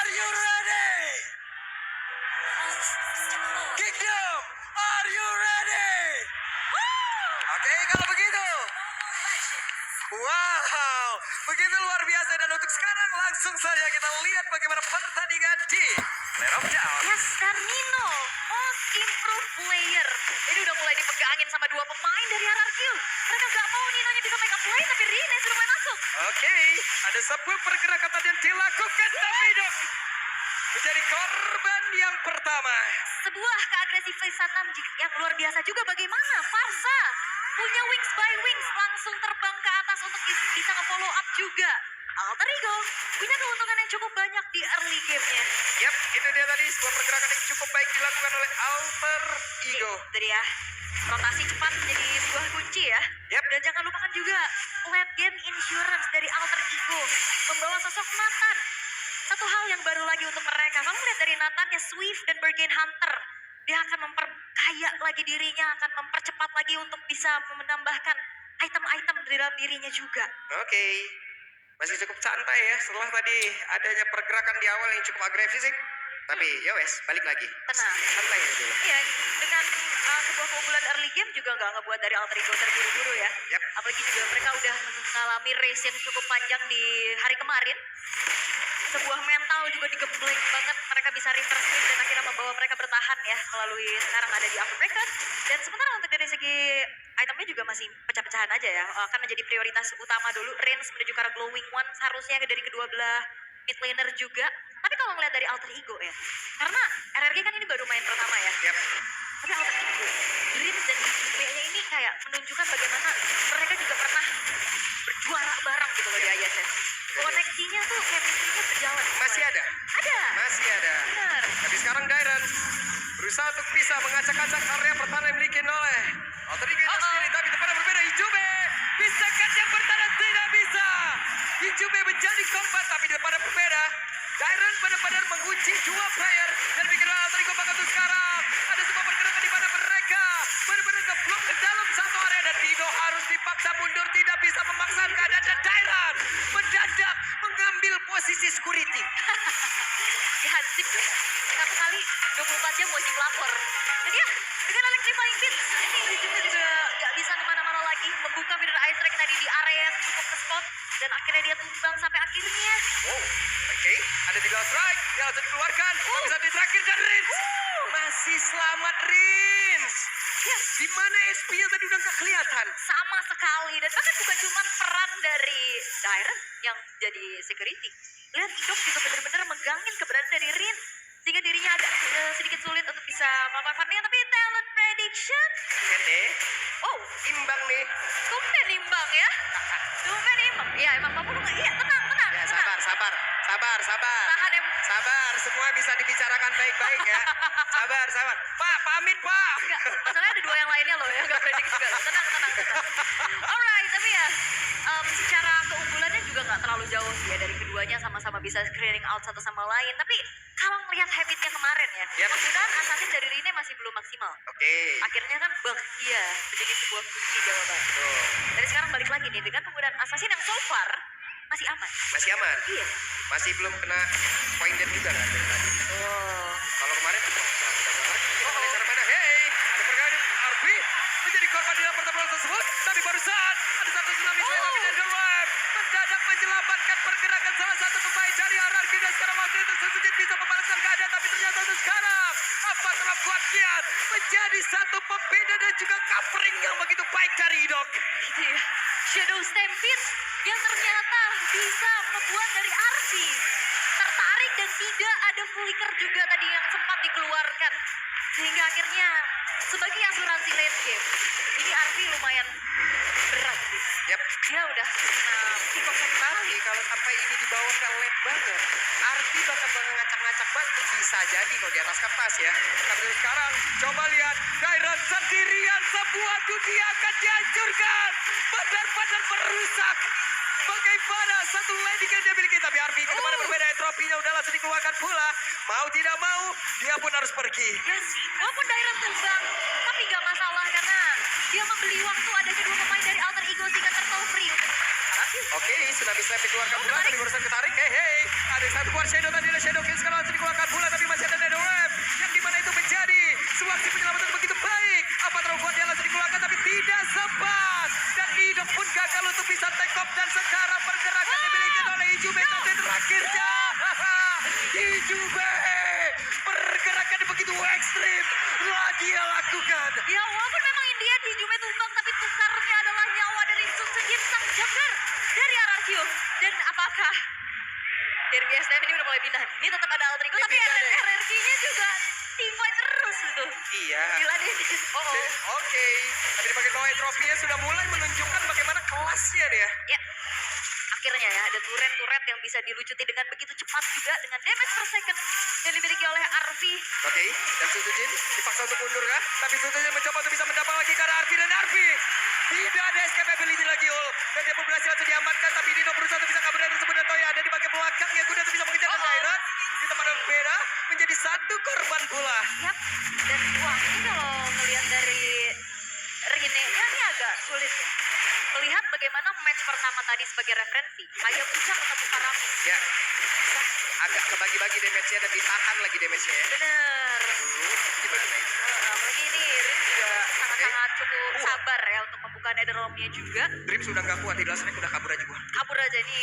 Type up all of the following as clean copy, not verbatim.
Are you ready? Kingdom, are you ready? Oke, kalau begitu. Wow, begitu luar biasa. Dan untuk sekarang langsung saja kita lihat bagaimana pertandingan di Player of Down. Yes, dan Nino, most improved player. Ini udah mulai dipegangin sama dua pemain dari RRQ. Mereka nggak mau Ninonya bisa make up play, tapi Rine sudah mulai masuk. Oke, ada sebuah pergerakan tadi yang dilakukan, tapi Dok menjadi korban yang pertama. Sebuah keagresifan yang luar biasa juga. Bagaimana Farsa punya wings by wings, langsung terbang ke atas untuk bisa nge-follow up juga. Alter Ego punya keuntungan yang cukup banyak di early game-nya. Yap, itu dia tadi sebuah pergerakan yang cukup baik dilakukan oleh Alter Ego. Itu dia. Rotasi cepat menjadi sebuah kunci ya. Yap. Dan jangan lupakan juga late game insurance dari Alter Ego membawa sosok Nathan. Satu hal yang baru lagi untuk mereka. Kamu lihat dari Nathan ya, Swift dan Bargain Hunter. Dia akan memperkaya lagi dirinya, akan mempercepat lagi untuk bisa menambahkan item-item di dalam dirinya juga. Oke, masih cukup santai ya setelah tadi adanya pergerakan di awal yang cukup agresif. Tapi ya wes, balik lagi. Tenang. Santai ya dulu. Iya, dengan sebuah keunggulan early game juga nggak ngebuat dari Alter Ego terburu-buru ya. Yap. Apalagi juga mereka udah mengalami race yang cukup panjang di hari kemarin. Sebuah mental juga digembleng banget, mereka bisa reverse sweep dan akhirnya membawa mereka bertahan ya melalui sekarang ada di upper bracket. Dan sementara untuk dari segi itemnya juga masih pecah-pecahan aja ya, akan menjadi prioritas utama dulu. Range menuju ke arah glowing one seharusnya dari kedua belah mid laner juga. Tapi kalau ngeliat dari Alter Ego ya, karena RRQ kan ini baru main pertama ya. Yap. Tapi Alter Ego, Dreams dan DJP-nya ini kayak menunjukkan bagaimana mereka juga pernah berjuara bareng gitu loh di ISS. Koneksinya tuh, chemistry-nya berjalan. Masih ada? Ada. Masih ada. Benar. Tapi sekarang Dairon berusaha untuk bisa mengacak-acak area pertahanan yang dimiliki oleh Alter Ego itu sendiri. Tapi tempatnya berbeda. Hijube bisa kan yang pertahanan? Tidak bisa. Hijube menjadi korban tapi di depannya berbeda. Dairon benar-benar mengunci dua player dan bikin Alter Ego bakal tuh sekarang. Ada sebuah pergerakan di mana mereka benar-benar ngeblok ke dalam satu area dan Dino harus dipaksa mundur, tidak bisa memaksakan keadaan dan Dairon mendadak mengambil posisi security. Di Hansip ya. Satu kali 24 jam wajib lapor. Jadi ya, dengan electrifying pit, ini ujungnya juga gak bisa kemana-mana lagi. Membuka feeder ice track tadi di area yang cukup ke spot. Dan akhirnya dia tumbang sampai akhirnya. Wow, oke. Ada 3 strike yang langsung dikeluarkan. Bisa di terakhir dan Rins. Masih selamat Rins. Yes. Di mana SP-nya tadi udah gak kelihatan. Sama sekali. Dan bahkan bukan cuma peran dari Dairon yang jadi security. Lihat Idok juga benar-benar megangin keberadaan dari Rin. Sehingga dirinya agak sedikit sulit untuk bisa melakukan farming. Tapi talent prediction. Lihat deh. Oh, Imbang nih. tumben imbang ya. Tumben imbang. Iya emang kamu nggak. Iya tenang. Ya sabar. Tahan em. Sabar, semua bisa dibicarakan baik-baik ya. Sabar. Pak, pamit Pak. Enggak, masalahnya ada dua yang lainnya loh ya. Nggak predik juga. Tenang. Alright, tapi ya secara keunggulannya juga nggak terlalu jauh sih ya dari keduanya, sama-sama bisa screening out satu sama lain. Tapi kalau melihat habitnya kemarin ya, Yap. penggunaan assassin dari Rine masih belum maksimal. Oke. Akhirnya kan Bakhtia menjadi sebuah kunci jawaban. Tuh, Dari sekarang balik lagi nih dengan penggunaan assassin yang so far masih aman. masih aman. Iya. Masih belum kena point dead juga kan dari tadi. Oh. Kalau kemarin kita mulai cara mana? Hey, ada pergerakan RB menjadi korban di dalam pertempuran tersebut. Tapi barusan ada satu tsunami saya tapi Danderweb mendadak menyelamatkan pergerakan salah satu pemain dari RRQ dan sekarang waktu itu Suzuki bisa membalaskan keadaan tapi ternyata untuk sekarang apa telah kuatnya menjadi satu pembeda dan juga covering yang begitu baik dari Idok. Gitu ya. Shadow Stampede yang ternyata bisa membuat dari Arfi tertarik dan tidak ada flicker juga tadi yang sempat dikeluarkan. Sehingga akhirnya sebagai asuransi late game, ini Arfi lumayan berat sih. Yap. Dia udah kena Tapi kalau sampai ini dibawa ke late banget, Arfi bakal ngacak-ngacak banget. Bisa jadi kalau di atas kertas ya. Tapi sekarang coba lihat Dairon sendirian, sebuah dunia akan dihancurkan. Benar-benar merusak. Bagaimana satu landing yang dia miliki. Tapi Arfi ke depannya berbeda, entropinya udah langsung dikeluarkan pula. Mau tidak mau, dia pun harus pergi. Yes, walaupun Dairon tumbang, tapi gak masalah karena dia membeli waktu adanya dua pemain dari Alter Ego sehingga tertawa free. Oke, sudah bisa dikeluarkan pula, tapi barusan ketarik. Hei, ada satu buah keluar Shadow tadi ada Shadow King sekarang langsung dikeluarkan pula tapi masih ada Shadow Web yang dimana itu menjadi sebuah aksi penyelamatan begitu baik. Apa terbuat dia langsung dikeluarkan tapi tidak sempat dan Idok pun gagal untuk bisa take off dan sekarang pergerakan dimiliki oleh Ijube satu terakhirnya. Ijube pergerakan begitu ekstrim lagi dia lakukan. Ya walaupun memang India di Jume tumbang tapi tukarnya adalah nyawa dari Sun Sejin sang Jagger dari RRQ. Dan apakah dari BSTM ini udah mulai pindah? Ini tetap ada alter ego Ini tapi pindah deh. RRQ-nya juga teamfight terus gitu. Iya. Gila deh. Oh. Oke. Tadi dipakai Toei trofinya sudah mulai menunjukkan bagaimana kelasnya dia. Ya. Akhirnya ya ada turret yang bisa dilucuti dengan begitu cepat juga dengan damage per second yang dimiliki oleh Arfi. Oke, dan Sutujin dipaksa untuk mundur kah? Tapi Sutujin mencoba untuk bisa mendapat lagi karena Arfi dan Arfi tidak ada escapability lagi Ul. Dan dia pun berhasil untuk diamankan tapi Dino berusaha untuk bisa kabur dari tersebut dan Toya ada di bagian belakangnya kuda untuk bisa mengejar dan Dairat di tempat yang berbeda menjadi satu korban pula. Yap. Dan wah ini kalau ngelihat dari Rine-nya ini agak sulit ya. Melihat bagaimana match pertama tadi sebagai referensi, Hayabusa ketemu Karami. Ya, agak kebagi-bagi damage-nya dan ditahan lagi damage-nya ya. Bener. Gimana ini? Apalagi ini Rin juga sangat-sangat cukup sabar ya untuk membuka netherrealm-nya juga. Dream sudah nggak kuat, tidak Snack udah kabur aja gua. Kabur aja ini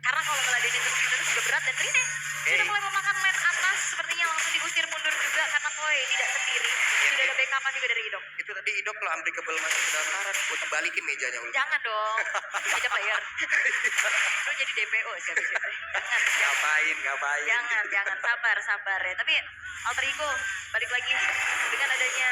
karena kalau ngeladenin terus juga berat dan Rine sudah mulai memakan lane atas sepertinya langsung diusir mundur juga karena Toei tidak sendiri. Sudah ada backup juga dari Idok. Itu tadi Idok lo unbreakable masuk ke dalam karat buat balikin mejanya Ul. Jangan dong. Tidak bayar. Lu jadi DPO sih habis itu. Jangan. Ngapain. Jangan sabar ya. Tapi alter ego balik lagi dengan adanya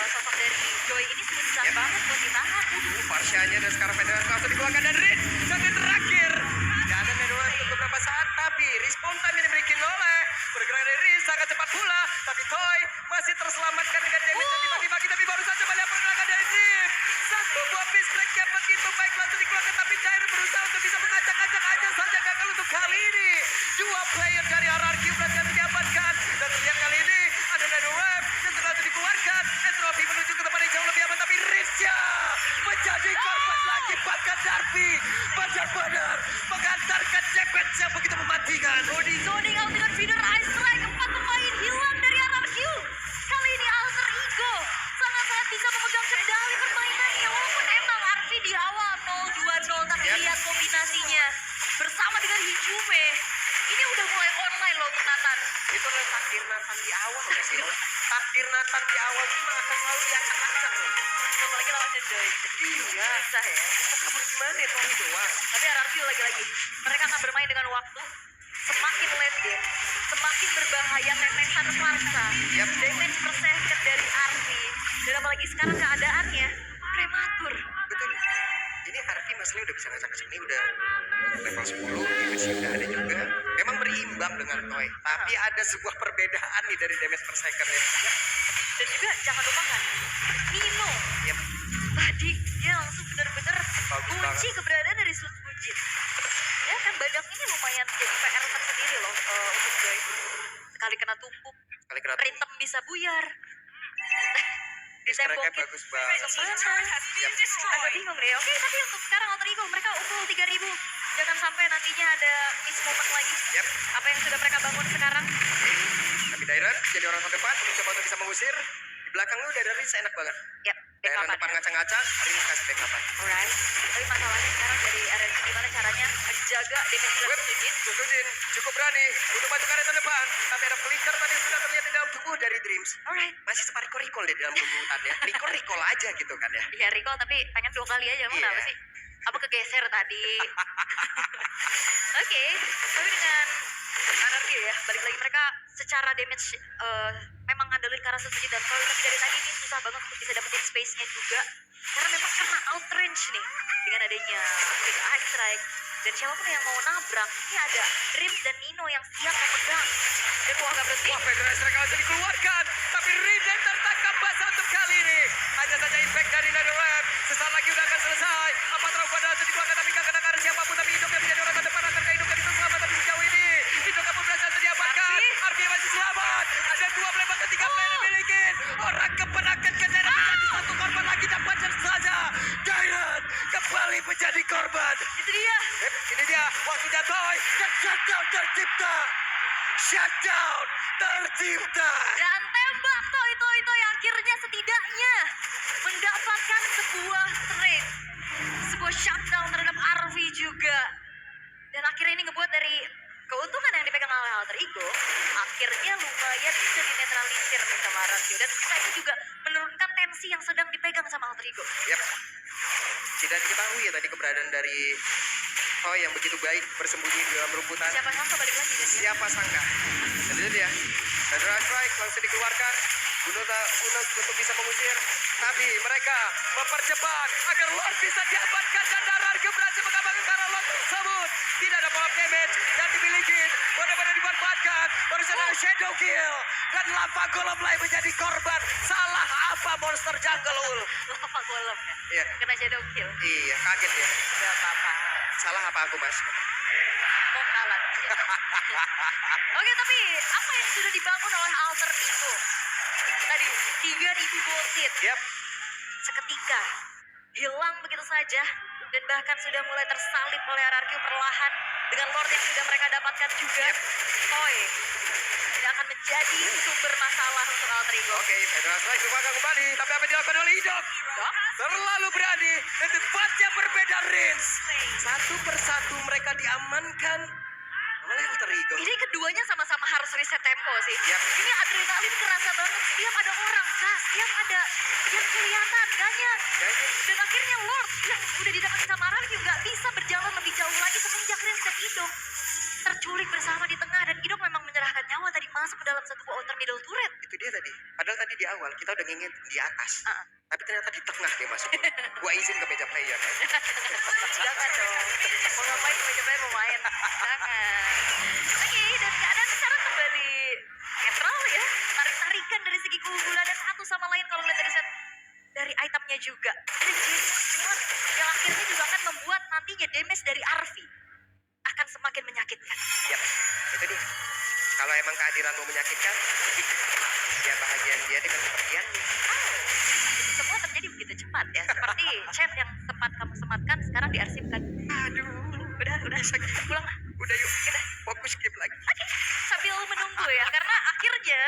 sosok dari Joy ini susah banget buat ditahan. Parsyanya dan sekarang Federasi langsung dikeluarkan dan Rin satu terakhir. Tidak ada Federasi untuk beberapa saat tapi respon time yang dimiliki oleh bergerak dari Rin sangat cepat pula tapi Toy masih terselamatkan dengan damage yang dibagi-bagi tapi baru saja melihat pergerakan dari Rin. Satu buah pistrek yang begitu baik langsung dikeluarkan tapi Jair berusaha untuk bisa mengacak-acak aja saja gagal untuk kali ini. Dua player dari RRQ berhasil diamankan dan terlihat kali ini ada Nado Web yang sudah dikeluarkan. Estrofi menuju ke tempat yang jauh lebih aman tapi Rizya menjadi korban lagi bahkan Darby benar-benar mengantarkan damage yang begitu mematikan. Zoning out dengan feeder ice strike. 4 pemain hilang dari RRQ. Kali ini alter ego sangat-sangat bisa memegang kendali permainannya. Walaupun emang Arfi di awal 0-2-0 tapi lihat kombinasinya bersama dengan Hijume. Ini udah mulai online loh untuk Nathan. Itu adalah takdir Nathan di awal ya sih. Takdir Nathan di awal sih mah akan selalu diacak-acak loh. Apalagi lawannya Joy. Iya. Susah ya. Kabur gimana ya Tony doang. Tapi RRQ lagi-lagi. Mereka akan bermain dengan waktu. Semakin late game, semakin berbahaya tetesan Farsa. Damage per second dari Arfi. Dan apalagi sekarang keadaannya prematur. Betul. Ini Harvey masalahnya udah bisa ngacak-ngacak ini udah level 10, damage udah ada juga. Memang berimbang dengan Toy, tapi ada sebuah perbedaan nih dari damage per second ya. Dan juga jangan lupakan Nino. Yep. Tadi dia langsung benar-benar Bagus kunci banget. keberadaan dari Sun Fujin. Ya kan badak ini lumayan jadi PR tersendiri loh untuk Joy. Sekali kena tumpuk, Kali kena Ritem bisa buyar. Strike-nya bagus banget. Agak bingung deh. Oke, tapi untuk sekarang Alter Ego mereka unggul 3.000. Jangan sampai nantinya ada miss moment lagi. Yep. Apa yang sudah mereka bangun sekarang? Tapi Dairan jadi orang terdepan, mencoba untuk bisa mengusir. Di belakang lu udah ada Riz, enak banget. Yap, Dairan backupan. depan ngacak-ngacak, Riz kasih backupan. Alright. Tapi masalahnya sekarang dari RRQ gimana caranya menjaga damage Web, Sujin? Sujin cukup berani untuk maju ke arah depan. Tapi ada flicker tadi sudah terlihat di dalam tubuh dari Dreams. Alright. Masih sempat recall di dalam tubuh hutannya. Recall aja gitu kan ya. Ya recall tapi pengen 2 kali aja. Emang Iya. kenapa sih? Apa kegeser tadi? Oke. Tapi dengan RRQ ya, balik lagi mereka secara damage memang ngandelin Kara Sujin dan Toy. Tapi dari tadi ini susah banget untuk bisa dapetin space-nya juga. Karena memang kena outrange nih. Dengan adanya Big Ice Strike. Dan siapapun yang mau nabrak, ini ada Dreams dan Nino yang siap memegang. Dan wah gak berhenti. Wah, Federasi Strike langsung dikeluarkan. Tapi Riden tertangkap basah untuk kali ini. Hanya saja impact dari Nado Web. Sesaat lagi udah akan selesai. Apa terlalu langsung dikeluarkan tapi gak kena karena siapapun. Tapi Hidup yang menjadi orang terdepan akan kehidupan itu selamat. Tapi sejauh ini Hidup pun berhasil diamankan. Arfi masih selamat. Ada 2 play bahkan 3 play yang dimiliki. Orang kepenakan kejar menjadi satu korban lagi dan wajar saja. Dairan kembali menjadi korban. Itu dia. Ini dia waktunya Toy dan shutdown tercipta. Shutdown tercipta. Dan tembak Toy yang akhirnya setidaknya mendapatkan sebuah trade. Sebuah shutdown terhadap RV juga. Dan akhirnya ini ngebuat dari keuntungan yang dipegang oleh Alter Ego, akhirnya lumayan bisa dinetralisir nih sama Ararkyo. Dan ini juga menurunkan tensi yang sedang dipegang sama Alter Ego. Yap. Tidak diketahui ya tadi keberadaan dari Toy yang begitu baik bersembunyi di dalam rumputan. Siapa sangka balik lagi kan? Siapa sangka? Dan itu dia. Federal Strike langsung dikeluarkan. Unuk untuk bisa mengusir. Tapi mereka mempercepat agar Lord bisa diamankan dan Ararkyo berhasil mengamankan para Lord tersebut. Tidak ada power damage yang dimiliki. Benar-benar dimanfaatkan. Baru saja Shadow Kill. Dan Lava Golem mulai menjadi korban. Salah apa monster jungle Ul? Lava Golem ya? Iya. Kena Shadow Kill. Iya, kaget ya. Gak apa-apa. Salah apa aku mas? Bokalan. Ya. Oke, tapi apa yang sudah dibangun oleh Alter Ego? Tadi 3000 voltit Yap. seketika hilang begitu saja dan bahkan sudah mulai tersalip oleh Ararkyo perlahan dengan Lord yang sudah mereka dapatkan juga. Yep. Toy tidak akan menjadi sumber masalah untuk Alter Ego. Oke, Federal Strike kembali kembali. Tapi apa yang dilakukan oleh Idok? Dok? Terlalu berani dan tempatnya berbeda range. Satu persatu mereka diamankan oleh Alter Ego. Ini keduanya sama-sama harus reset tempo sih. Yap. Ini adrenalin kerasa banget. Setiap ada orang, setiap ada yang kelihatan, banyak. Dan akhirnya Lord yang udah didapat sama Ararkyo nggak bisa berjalan lebih jauh lagi semenjak reset Idok terculik bersama di tengah dan Idok memang menyerahkan nyawa tadi masuk ke dalam satu outer middle turret. Itu dia tadi. Padahal tadi di awal kita udah ngingin di atas. Tapi ternyata di tengah dia masuk. Gua izin ke meja player. Jangan dong. Mau ngapain ke meja player mau main? Jangan. Oke, dan keadaan sekarang kembali netral ya. Tarik-tarikan dari segi keunggulan dan satu sama lain kalau lihat dari set dari itemnya juga. Ini James yang akhirnya juga akan membuat nantinya damage dari Arvi akan semakin menyakitkan. Yap, itu dia. Kalau emang kehadiranmu menyakitkan, ya bahagian dia dengan kepergianmu. Semua terjadi begitu cepat ya. Seperti chat yang sempat kamu sematkan sekarang diarsipkan. Aduh, Udah bisa gitu. pulang lah. Udah yuk, Kita fokus skip lagi. Oke, sambil menunggu ya, karena akhirnya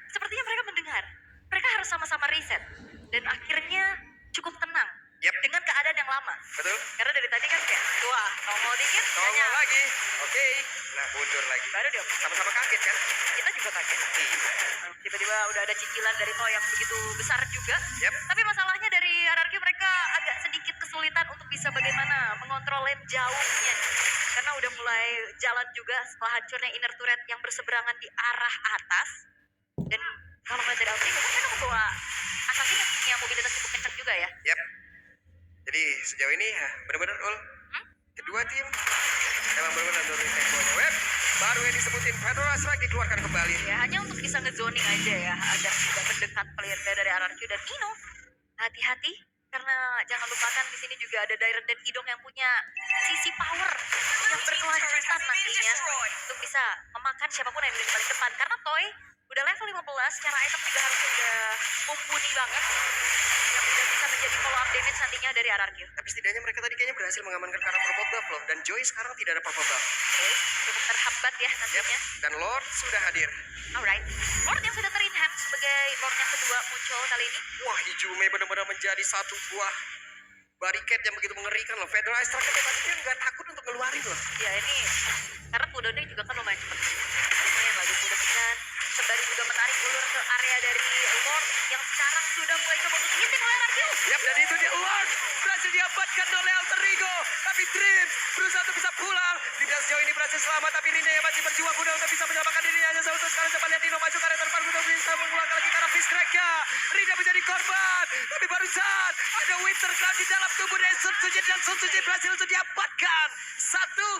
sepertinya mereka mendengar. Mereka harus sama-sama reset. Dan akhirnya cukup tenang. Yap. Dengan keadaan yang lama. Betul? Karena dari tadi kan kayak, wah, nongol dikit, Tolong nanya. lagi. Oke. Nah, mundur lagi. Baru dia, Sama-sama kaget kan? kita juga kaget. Iya. Tiba-tiba udah ada cicilan dari Toy yang begitu besar juga. Yap. Tapi masalahnya dari Ararkyo mereka agak sedikit kesulitan untuk bisa bagaimana mengontrol lane jauhnya. Karena udah mulai jalan juga setelah hancurnya inner turret yang berseberangan di arah atas. Dan kalau ngeliat dari Ararkyo kan mereka membawa assassin yang punya mobilitas cukup kencang juga ya. Yap. Jadi sejauh ini ya, benar-benar Ul. Kedua tim emang benar-benar nurunin temponya. Web. Baru yang disebutin Federal Strike dikeluarkan kembali. Ya hanya untuk bisa ngezoning aja ya agar tidak mendekat player dari Ararkyo dan Ino. Hati-hati karena jangan lupakan di sini juga ada Dairen dan Idong yang punya sisi power yang berkelanjutan nantinya untuk bisa memakan siapapun yang di paling depan. Karena Toy udah level 15, secara item juga harus udah mumpuni banget yang udah bisa menjadi follow up damage nantinya dari Ararkyo. Tapi setidaknya mereka tadi kayaknya berhasil mengamankan karena purple buff loh. Dan Joy sekarang tidak ada purple buff. Oke, cukup terhambat ya Yap. nantinya. Dan Lord sudah hadir. Alright, Lord yang sudah ter-enhance sebagai Lord yang kedua muncul kali ini. Wah, Ijume benar-benar menjadi satu buah barricade yang begitu mengerikan loh. Federal Strike tadi dia nggak takut untuk ngeluarin loh. Ya ini karena cooldownnya juga kan lumayan cepat. Lumayan lagi cooldown. Sembari juga menarik ulur ke area dari Lord yang sekarang sudah mulai coba untuk ngintip oleh Ararkyo. Yap, dan itu dia Lord berhasil diamankan oleh Alter Ego. Tapi Dream berusaha untuk bisa pulang. Tidak sejauh ini berhasil selamat, tapi Rina yang masih berjuang mudah untuk bisa menyelamatkan dirinya. Hanya satu sekarang coba lihat Dino maju ke area terdepan untuk bisa mengulang lagi karena fish crack-nya. Rina menjadi korban. Tapi barusan ada Winter Crown di dalam tubuh dari Sun Tzu dan Sun Tzu berhasil untuk diamankan. 1-1.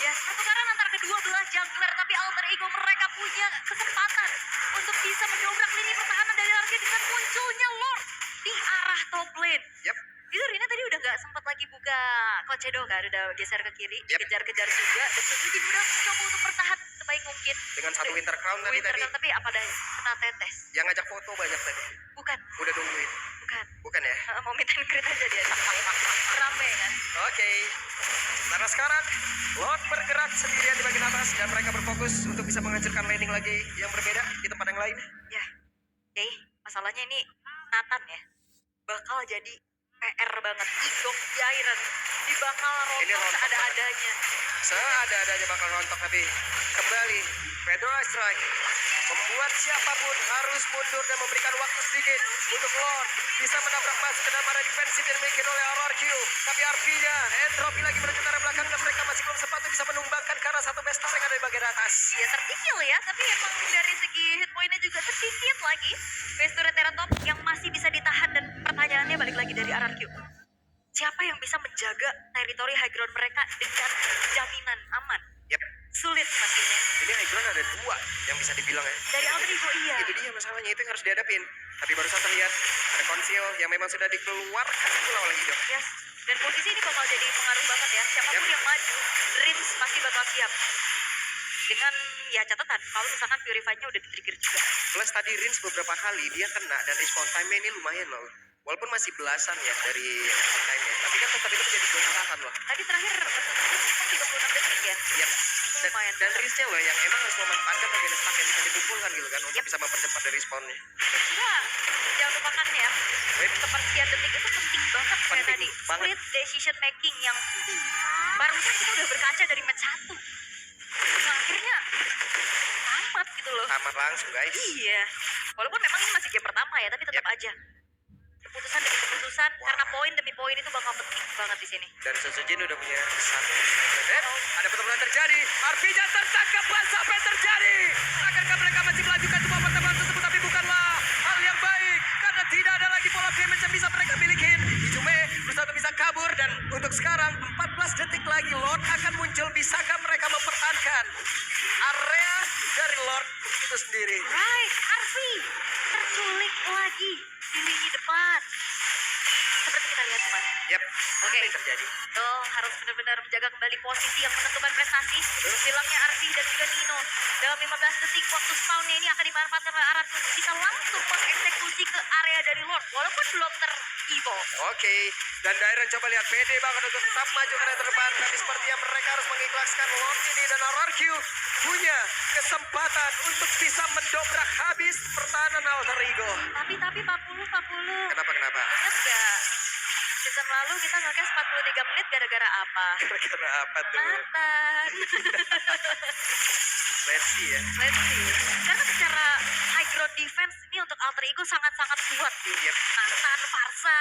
Ya, pertukaran antar kedua belah jungler, tapi Alter Ego mereka punya kesempatan untuk bisa mendobrak lini pertahanan dari Ararkyo dengan munculnya Lord di arah top lane. Yap. Itu Rina tadi udah gak sempat lagi buka Kocedo kan, udah geser ke kiri, Yep. kejar-kejar juga, dan Sun Tzu udah mencoba untuk bertahan sebaik mungkin. Dengan satu Winter Crown tadi. Tapi apa daya, kena tetes. Yang ngajak foto banyak tadi. Bukan, Udah nungguin. bukan. Bukan ya? Mau meet and greet aja dia. Rame kan. Oke. Karena sekarang Lord bergerak sendirian di bagian atas dan mereka berfokus untuk bisa menghancurkan landing lagi yang berbeda di tempat yang lain. Ya. Oke, masalahnya ini Nathan ya. Bakal jadi PR banget. Idok Jairen. Di bakal Ini rontok rontok seada-adanya. Seada-adanya bakal rontok tapi kembali Fedora Strike membuat siapapun harus mundur dan memberikan waktu sedikit untuk Lord bisa menabrak masuk ke dalam area defensif yang dimiliki oleh RRQ. Tapi RP-nya entropy lagi menuju ke arah belakang dan mereka masih belum sempat untuk bisa menumbangkan ke arah satu bestar yang ada di bagian atas. Iya tertinggal ya, tapi emang dari segi hit point-nya juga tersedikit lagi. Vesture Teratop yang masih bisa ditahan dan pertanyaannya balik lagi dari RRQ. Siapa yang bisa menjaga teritori high ground mereka dengan jaminan aman? Yap, Sulit pastinya. ini high ground ada dua yang bisa dibilang ya. Dari Alter Ego iya. Itu dia masalahnya, itu yang harus dihadapin. Tapi barusan terlihat ada konsil yang memang sudah dikeluarkan pula oleh Ido. Yes. Dan posisi ini bakal jadi pengaruh banget ya. Siapapun yang maju, Rins pasti bakal siap. Dengan ya catatan, kalau misalkan Purify-nya udah di-trigger juga. Plus tadi Rins beberapa kali dia kena dan respawn time-nya ini lumayan loh. Walaupun masih belasan ya dari respawn time-nya. Tapi kan tetap itu menjadi goncangan loh. Tadi terakhir 36 detik ya. Yap. Dan, Lumayan. dan Rinsnya loh yang emang harus memanfaatkan bagian stack yang bisa dikumpulkan gitu kan. Untuk bisa mempercepat dari respawn-nya. Enggak, jangan lupakan ya. Sepertian detik itu penting banget kayak Penting tadi. banget. Split decision making yang barusan kita udah berkaca dari match 1. Nah, akhirnya tamat gitu loh. Tamat langsung guys. Iya. Walaupun memang ini masih game pertama ya, tapi tetap Yap. aja. Keputusan demi keputusan, Wah. karena poin demi poin itu bakal penting banget di sini. Dan Sosojin udah punya satu. Dan ada pertempuran terjadi. RP-nya tertangkap basah. Apa yang terjadi? Akankah mereka masih melanjutkan semua pertempuran tersebut? Tapi bukanlah hal yang baik. Karena tidak ada lagi pola damage yang bisa mereka miliki. Ijume berusaha untuk bisa kabur. Dan untuk sekarang 14 detik lagi Lord akan muncul. Bisakah mereka mempertahankan area dari Lord itu sendiri? Right, Harvey terculik lagi di lini depan. Seperti kita lihat teman. Yap. Oke. Apa yang terjadi? Tuh harus benar-benar menjaga kembali posisi yang menentukan prestasi. Hilangnya Arfi dan juga Nino. Dalam 15 detik waktu spawnnya ini akan dimanfaatkan oleh Aran untuk bisa langsung mengeksekusi ke area dari Lord. Walaupun belum ter-evo. Oke, dan Dairon coba lihat pede banget untuk tetap maju ke arah terdepan. Tapi sepertinya mereka harus mengikhlaskan Lord ini dan RRQ punya kesempatan untuk bisa mendobrak habis pertahanan Alter Ego. Tapi 40. Kenapa? Ingat gak? Season lalu kita nge-cast 43 menit gara-gara apa? Kira-kira apa tuh? Nathan. Let's see ya. Let's see. Karena secara high ground defense ini untuk Alter Ego sangat-sangat kuat. Yep. Nathan, Farsa.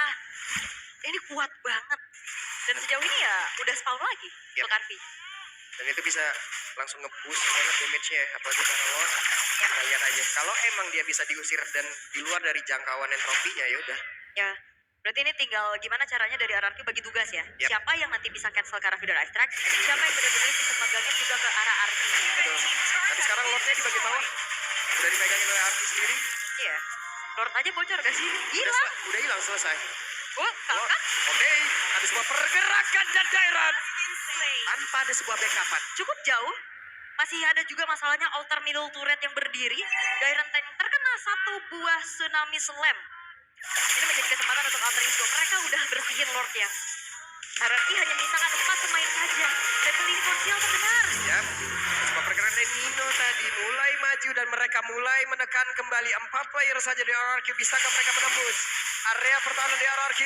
Ini kuat banget. Dan sejauh ini ya udah spawn lagi Yep. untuk Arfi. Dan itu bisa langsung nge-boost banget damage-nya ya. Apalagi para Lord. Kita lihat aja. Kalau emang dia bisa diusir dan di luar dari jangkauan entropinya ya udah. Ya. Berarti ini tinggal gimana caranya dari RRQ bagi tugas ya. Yep. Siapa yang nanti bisa cancel ke arah Vidor Extract, siapa yang benar-benar bisa megangin juga ke arah Arfi-nya. Betul. Tapi sekarang Lordnya di bagian bawah. Udah dipegangin oleh Arfi sendiri. Iya. Lord aja bocor gak sih? Udah, Gila. udah hilang selesai. Oh, kakak. Oke, ada sebuah pergerakan dan Dairon tanpa ada sebuah backupan. Cukup jauh. Masih ada juga masalahnya altar middle turret yang berdiri. Dairon Tank terkena satu buah tsunami slam. Ini menjadi kesempatan untuk Alter Ego. Mereka udah bersihin Lordnya. RRQ hanya menyisakan 4 pemain saja. Dan kali ini konsil terdengar. Ya, sebuah pergerakan dari Nino tadi mulai maju dan mereka mulai menekan kembali 4 player saja di RRQ. Bisakah mereka menembus area pertahanan di RRQ?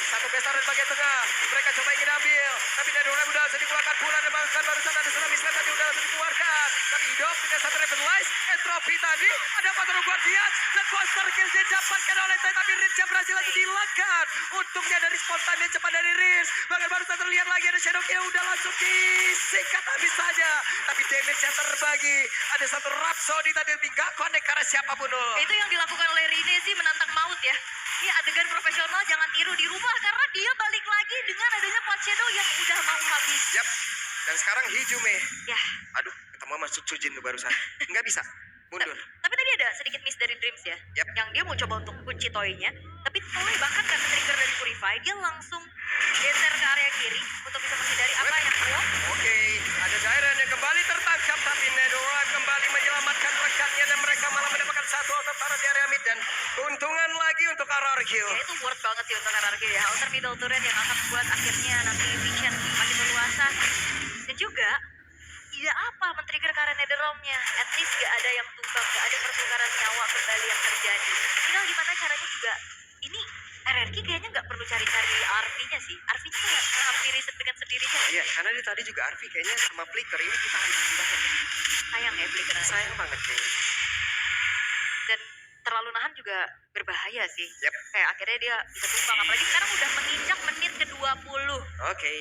Satu besar di bagian tengah. Mereka coba ingin ambil, tapi dari orang udah langsung dikeluarkan pula dan bahkan barusan ada tsunami slam tadi udah langsung dikeluarkan. Tapi hidup dengan satu Revelize, entropy tadi ada 4 Guardian dan monster kill didapatkan oleh Tay, tapi Riz yang berhasil lagi dihilangkan. Untungnya dari spontan yang cepat dari Riz. Bahkan barusan terlihat lagi ada Shadow Kill udah langsung disikat habis saja. Tapi damage-nya terbagi. Ada satu Rhapsody tadi lebih gak connect karena siapapun loh. Itu yang dilakukan oleh Rine sih menantang maut ya. Ini adegan profesional jangan tiru di rumah karena dia balik lagi dengan adanya Plat Shadow yang udah mau habis. Yap. Dan sekarang Hijume. Ya. Aduh, ketemu sama Tsujin tuh barusan. Nggak bisa. Mundur. Tapi tadi ada sedikit miss dari Dreams ya. Yap. Yang dia mau coba untuk kunci toy-nya. Tapi toy bahkan karena trigger dari Purify, dia langsung geser ke area kiri untuk bisa menghindari apa yang keluar. Oke, ada Dairon yang kembali tertangkap, tapi Netherite kembali menyelamatkan rekannya dan mereka malah mendapatkan satu altar di area mid dan keuntungan lagi untuk RRQ. RRQ. Ya itu worth banget sih untuk RRQ ya. Outer middle turret yang akan membuat akhirnya nanti vision makin leluasa. Dan juga tidak apa men-trigger Karen Netherrealm-nya. At least gak ada yang tumbang, gak ada pertukaran nyawa kembali yang terjadi. Tinggal gimana caranya juga. Ini RRQ kayaknya nggak perlu cari-cari RV-nya sih. RV-nya kayak menghampiri dengan sendirinya. Iya, karena dia tadi juga Arfi kayaknya sama Flicker ini ditahan banget. Sayang ya Flicker. Sayang banget kayaknya. Dan terlalu nahan juga berbahaya sih. Yep. Kayak akhirnya dia bisa tumbang. Apalagi sekarang udah menginjak menit ke-20. Oke.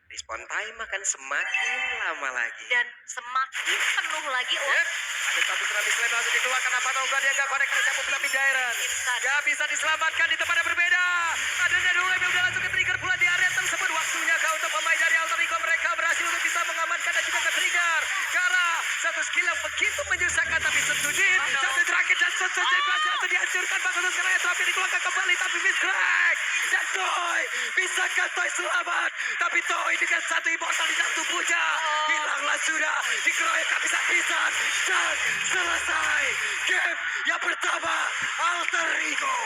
Respawn time akan semakin lama lagi. Dan semakin penuh lagi. Oh, Yep. Ada satu tsunami slam langsung dikeluarkan. Apa tahu dia nggak connect karena siapa tsunami Dairon. instan. Gak bisa diselamatkan di tempat yang berbeda. Ada Nedolem yang udah langsung ke trigger pula di area tersebut. Waktunya kau untuk pemain dari Alter Ego mereka berhasil untuk bisa mengamankan dan juga ke trigger. Karena satu skill yang begitu menyusahkan tapi setudin. Satu terakhir dan setudin masih langsung dihancurkan. Bagus sekarang yang terakhir dikeluarkan kembali tapi miss crack. Dan Toy. Bisakah Toy selamat? Tapi Toy dengan satu immortal di dalam tubuhnya. Hilanglah sudah. Dikeroyok habis-habisan. Dan selesai game yang pertama Alter Ego.